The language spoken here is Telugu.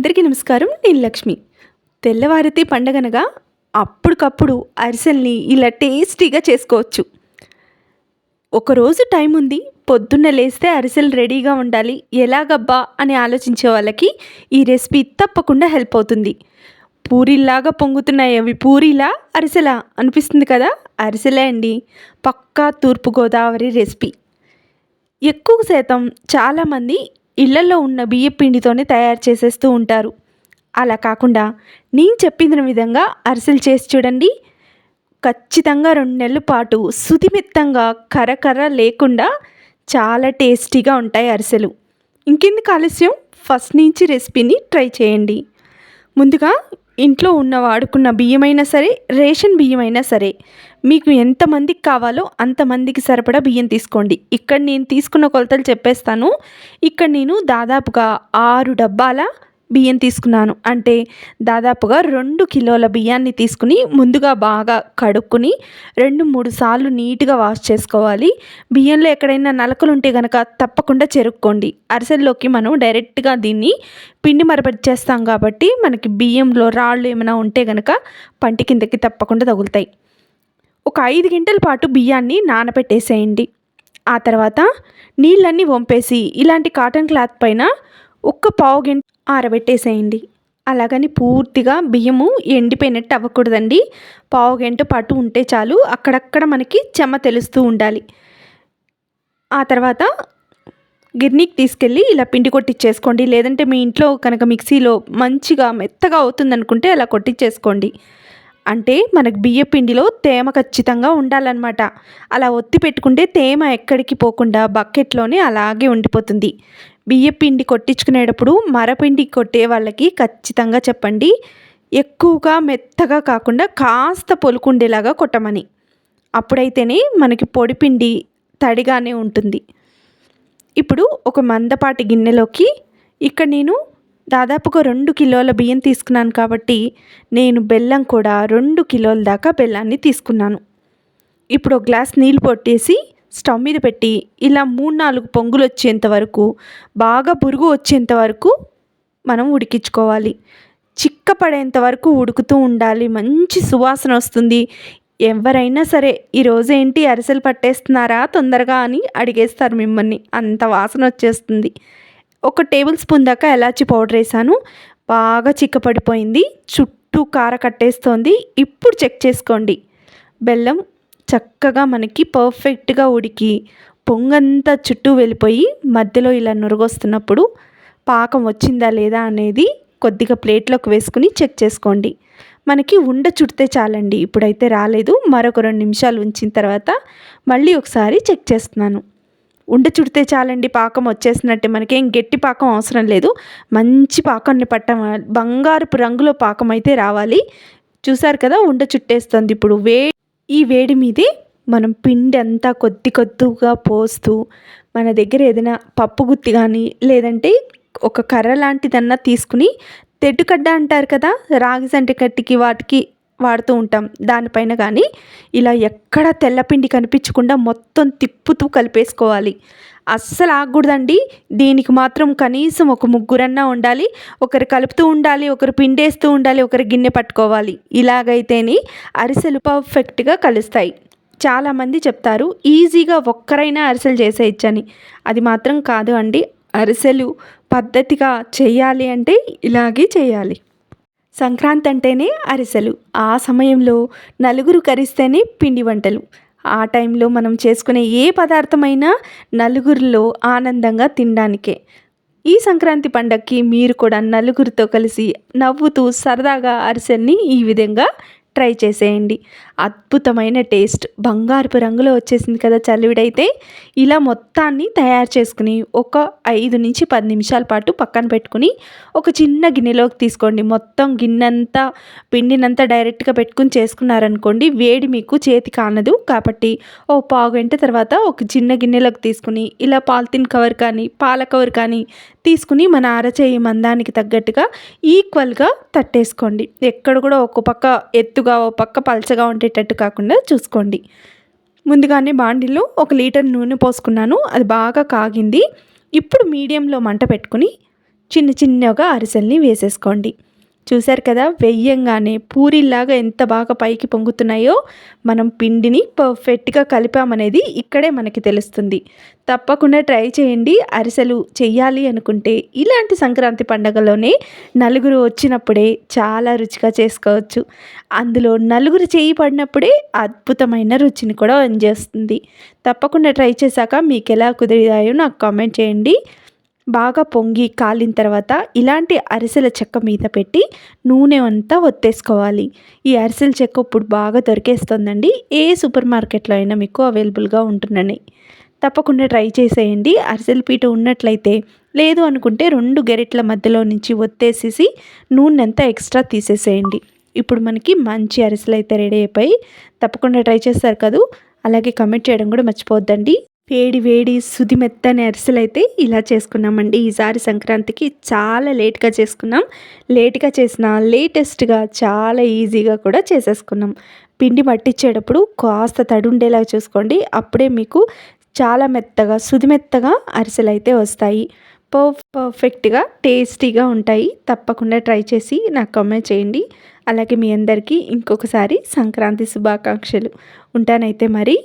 అందరికీ నమస్కారం. నేను లక్ష్మి. తెల్లవారితే పండగనగా అప్పటికప్పుడు అరిసెల్ని ఇలా టేస్టీగా చేసుకోవచ్చు. ఒకరోజు టైం ఉంది, పొద్దున్న లేస్తే అరిసెలు రెడీగా ఉండాలి, ఎలాగబ్బా అని ఆలోచించే వాళ్ళకి ఈ రెసిపీ తప్పకుండా హెల్ప్ అవుతుంది. పూరీల్లాగా పొంగుతున్నాయి, అవి పూరీలా అరిసెలా అనిపిస్తుంది కదా? అరిసెలే అండి. పక్కా తూర్పుగోదావరి రెసిపీ. ఎక్కువ శాతం చాలామంది ఇళ్లలో ఉన్న బియ్యం పిండితోనే తయారు చేసేస్తూ ఉంటారు. అలా కాకుండా నేను చెప్పిన విధంగా అరిసెలు చేసి చూడండి. ఖచ్చితంగా 2 నెలల పాటు సుతిమెత్తంగా కరకర లేకుండా చాలా టేస్టీగా ఉంటాయి అరిసెలు. ఇంకెందుకు ఆలస్యం, ఫస్ట్ నుంచి రెసిపీని ట్రై చేయండి. ముందుగా ఇంట్లో ఉన్న వాడుకున్న బియ్యమైనా సరే, రేషన్ బియ్యమైనా సరే, మీకు ఎంతమందికి కావాలో అంతమందికి సరిపడా బియ్యం తీసుకోండి. ఇక్కడ నేను తీసుకున్న కొలతలు చెప్పేస్తాను. ఇక్కడ నేను దాదాపుగా 6 డబ్బాల బియ్యం తీసుకున్నాను. అంటే దాదాపుగా 2 కిలోల బియ్యాన్ని తీసుకుని ముందుగా బాగా కడుక్కుని 2-3 సార్లు నీట్గా వాష్ చేసుకోవాలి. బియ్యంలో ఎక్కడైనా నలకలు ఉంటే కనుక తప్పకుండా చెరుక్కోండి. అరిసెల్లోకి మనం డైరెక్ట్గా దీన్ని పిండి మరపరిచేస్తాం కాబట్టి మనకి బియ్యంలో రాళ్ళు ఏమైనా ఉంటే కనుక పంటి కిందకి తప్పకుండా తగులుతాయి. ఒక 5 గంటల పాటు బియ్యాన్ని నానబెట్టేసేయండి. ఆ తర్వాత నీళ్ళన్నీ వంపేసి ఇలాంటి కాటన్ క్లాత్ పైన ఒక పావు గంట ఆరబెట్టేసేయండి. అలాగని పూర్తిగా బియ్యము ఎండిపోయినట్టు అవ్వకూడదండి. పావు గంట పాటు ఉంటే చాలు. అక్కడక్కడ మనకి చెమ్మ తెలుస్తూ ఉండాలి. ఆ తర్వాత గిర్నీకి తీసుకెళ్ళి ఇలా పిండి కొట్టించేసుకోండి. లేదంటే మీ ఇంట్లో కనుక మిక్సీలో మంచిగా మెత్తగా అవుతుందనుకుంటే అలా కొట్టించేసుకోండి. అంటే మనకు బియ్య పిండిలో తేమ ఖచ్చితంగా ఉండాలన్నమాట. అలా ఒత్తి పెట్టుకుంటే తేమ ఎక్కడికి పోకుండా బకెట్లోనే అలాగే ఉండిపోతుంది. బియ్య పిండి కొట్టించుకునేటప్పుడు మరపిండి కొట్టే వాళ్ళకి ఖచ్చితంగా చెప్పండి, ఎక్కువగా మెత్తగా కాకుండా కాస్త పొలుకుండేలాగా కొట్టమని. అప్పుడైతేనే మనకి పొడిపిండి తడిగానే ఉంటుంది. ఇప్పుడు ఒక మందపాటి గిన్నెలోకి ఇక్కడ నేను దాదాపుగా 2 కిలోల బియ్యం తీసుకున్నాను కాబట్టి నేను బెల్లం కూడా 2 కిలోల దాకా బెల్లాన్ని తీసుకున్నాను. ఇప్పుడు ఒక గ్లాస్ నీళ్ళు పొట్టేసి స్టవ్ మీద పెట్టి ఇలా 3-4 పొంగులు వచ్చేంత వరకు, బాగా బురుగు వచ్చేంత వరకు మనం ఉడికించుకోవాలి. చిక్కపడేంత వరకు ఉడుకుతూ ఉండాలి. మంచి సువాసన వస్తుంది. ఎవరైనా సరే ఈరోజు ఏంటి అరిసెలు పట్టేస్తున్నారా తొందరగా అని అడిగేస్తారు మిమ్మల్ని, అంత వాసన వచ్చేస్తుంది. 1 టేబుల్ స్పూన్ దాకా ఎలాచి పౌడర్ వేసాను. బాగా చిక్కపడిపోయింది, చుట్టూ కార కట్టేస్తోంది. ఇప్పుడు చెక్ చేసుకోండి. బెల్లం చక్కగా మనకి పర్ఫెక్ట్గా ఉడికి పొంగంతా చుట్టూ వెళ్ళిపోయి మధ్యలో ఇలా నురగొస్తున్నప్పుడు పాకం వచ్చిందా లేదా అనేది కొద్దిగా ప్లేట్లోకి వేసుకుని చెక్ చేసుకోండి. మనకి ఉండ చుడితే చాలండి. ఇప్పుడైతే రాలేదు. మరొక 2 నిమిషాలు ఉంచిన తర్వాత మళ్ళీ ఒకసారి చెక్ చేస్తున్నాను. ఉండ చుడితే చాలండి, పాకం వచ్చేసినట్టే. మనకేం గట్టి పాకం అవసరం లేదు. మంచి పాకాన్ని బంగారపు రంగులో పాకం అయితే రావాలి. చూసారు కదా, ఉండ చుట్టేస్తుంది. ఇప్పుడు ఈ వేడి మీదే మనం పిండి అంతా కొద్ది కొద్దిగా పోస్తూ మన దగ్గర ఏదైనా పప్పు గుత్తి కానీ లేదంటే ఒక కర్ర లాంటిదన్నా తీసుకుని, తెడ్డుకడ్డ అంటారు కదా, రాగి సంటి కట్టికి వాటికి వాడుతూ ఉంటాం, దానిపైన కానీ ఇలా ఎక్కడ తెల్లపిండి కనిపించకుండా మొత్తం తిప్పుతూ కలిపేసుకోవాలి. అస్సలు ఆగకూడదండి. దీనికి మాత్రం కనీసం ఒక 3 ఉండాలి. ఒకరు కలుపుతూ ఉండాలి, ఒకరు పిండేస్తూ ఉండాలి, ఒకరు గిన్నె పట్టుకోవాలి. ఇలాగైతేనే అరిసెలు పర్ఫెక్ట్గా కలుస్తాయి. చాలామంది చెప్తారు ఈజీగా ఒక్కరైనా అరిసెలు చేసేయచ్చని. అది మాత్రం కాదు అండి. అరిసెలు పద్ధతిగా చేయాలి అంటే ఇలాగే చేయాలి. సంక్రాంతి అంటేనే అరిసెలు. ఆ సమయంలో నలుగురు కరిస్తేనే పిండి వంటలు. ఆ టైంలో మనం చేసుకునే ఏ పదార్థమైనా నలుగురిలో ఆనందంగా తినడానికే. ఈ సంక్రాంతి పండగకి మీరు కూడా నలుగురితో కలిసి నవ్వుతూ సరదాగా అరిసెల్ని ఈ విధంగా ట్రై చేసేయండి. అద్భుతమైన టేస్ట్, బంగారపు రంగులో వచ్చేసింది కదా చలివిడైతే. ఇలా మొత్తాన్ని తయారు చేసుకుని ఒక 5-10 నిమిషాల పాటు పక్కన పెట్టుకుని ఒక చిన్న గిన్నెలోకి తీసుకోండి. మొత్తం గిన్నెంతా పిండినంతా డైరెక్ట్గా పెట్టుకుని చేసుకున్నారనుకోండి, వేడి మీకు చేతికి ఆనదు. కాబట్టి ఓ పావు గంట తర్వాత ఒక చిన్న గిన్నెలోకి తీసుకుని ఇలా పాలిథిన్ కవర్ కానీ పాల కవర్ కానీ తీసుకుని మన అరచేయి మందానికి తగ్గట్టుగా ఈక్వల్గా తట్టేసుకోండి. ఎక్కడ కూడా ఒక పక్క ఎత్తుగా ఒక పక్క పలచగా ఉండేటట్టు కాకుండా చూసుకోండి. ముందుగానే బాండిలో 1 లీటర్ నూనె పోసుకున్నాను. అది బాగా కాగింది. ఇప్పుడు మీడియంలో మంట పెట్టుకుని చిన్న చిన్నగా అరిసెల్ని వేసేసుకోండి. చూశారు కదా, వెయ్యంగానే పూరీల్లాగా ఎంత బాగా పైకి పొంగుతున్నాయో. మనం పిండిని పర్ఫెక్ట్గా కలిపామనేది ఇక్కడే మనకి తెలుస్తుంది. తప్పకుండా ట్రై చేయండి. అరిసెలు చెయ్యాలి అనుకుంటే ఇలాంటి సంక్రాంతి పండగలోనే నలుగురు వచ్చినప్పుడే చాలా రుచిగా చేసుకోవచ్చు. అందులో నలుగురు చేయి పడినప్పుడే అద్భుతమైన రుచిని కూడా అందిస్తుంది. తప్పకుండా ట్రై చేశాక మీకు ఎలా కుదిరాయో నాకు కామెంట్ చేయండి. బాగా పొంగి కాలిన తర్వాత ఇలాంటి అరిసెల చెక్క మీద పెట్టి నూనె అంతా ఒత్తేసుకోవాలి. ఈ అరిసెల చెక్క ఇప్పుడు బాగా దొరికేస్తుందండి. ఏ సూపర్ మార్కెట్లో అయినా మీకు అవైలబుల్గా ఉంటుందని తప్పకుండా ట్రై చేసేయండి. అరిసెల పీట ఉన్నట్లయితే, లేదు అనుకుంటే 2 గెరిట్ల మధ్యలో నుంచి ఒత్తేసేసి నూనె అంతా ఎక్స్ట్రా తీసేసేయండి. ఇప్పుడు మనకి మంచి అరిసెలు అయితే రెడీ అయిపోయి. తప్పకుండా ట్రై చేస్తారు కదూ. అలాగే కమెంట్ చేయడం కూడా మర్చిపోవద్దండి. వేడి వేడి సుదిమెత్తని అరిసెలు అయితే ఇలా చేసుకున్నామండి. ఈసారి సంక్రాంతికి చాలా లేట్గా చేసుకున్నాం. లేట్గా చేసిన లేటెస్ట్గా చాలా ఈజీగా కూడా చేసేసుకున్నాం. పిండి పట్టించేటప్పుడు కాస్త తడి ఉండేలా చూసుకోండి. అప్పుడే మీకు చాలా మెత్తగా సుదిమెత్తగా అరిసెలు అయితే వస్తాయి. పర్ఫెక్ట్గా టేస్టీగా ఉంటాయి. తప్పకుండా ట్రై చేసి నాకు కామెంట్ చేయండి. అలాగే మీ అందరికీ ఇంకొకసారి సంక్రాంతి శుభాకాంక్షలు. ఉంటానైతే మరి.